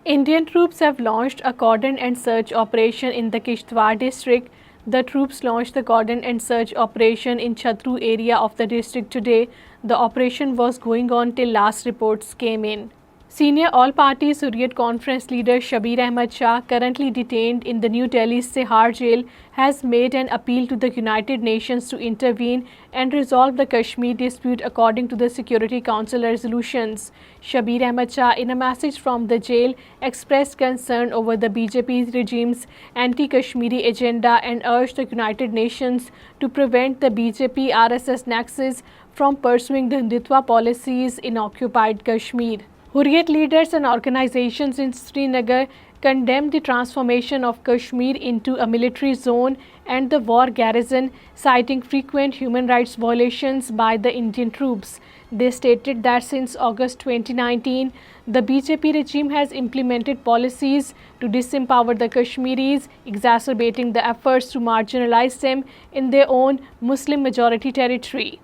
Indian troops have launched a cordon and search operation in the Kishtwar district. The troops launched the cordon and search operation in Chatru area of the district today. The operation was going on till last reports came in. Senior all-party Hurriyat Conference leader Shabir Ahmad Shah, currently detained in the New Delhi Sehar jail, has made an appeal to the United Nations to intervene and resolve the Kashmir dispute according to the Security Council resolutions. Shabir Ahmad Shah, in a message from the jail, expressed concern over the BJP regime's anti-Kashmiri agenda and urged the United Nations to prevent the BJP-RSS nexus from pursuing the Hindutva policies in occupied Kashmir. Hurriyat leaders and organizations in Srinagar condemned the transformation of Kashmir into a military zone and the war garrison, citing frequent human rights violations by the Indian troops. They stated that since August 2019, the BJP regime has implemented policies to disempower the Kashmiris, exacerbating the efforts to marginalize them in their own Muslim majority territory.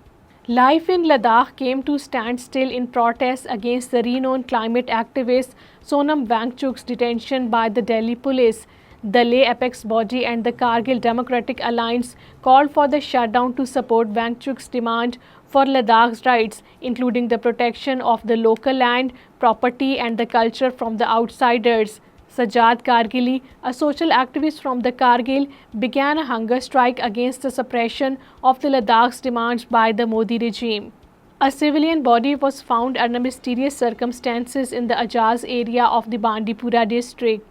Life in Ladakh came to standstill in protest against the renowned climate activist Sonam Wangchuk's detention by the Delhi police. The lay apex body and the Kargil Democratic Alliance called for the shutdown to support Wangchuk's demand for Ladakh's rights, including the protection of the local land, property and the culture from the outsiders. Sajjad Kargili, a social activist from the Kargil, began a hunger strike against the suppression of the Ladakh's demands by the Modi regime. A civilian body was found under mysterious circumstances in the Ajaz area of the Bandipora district.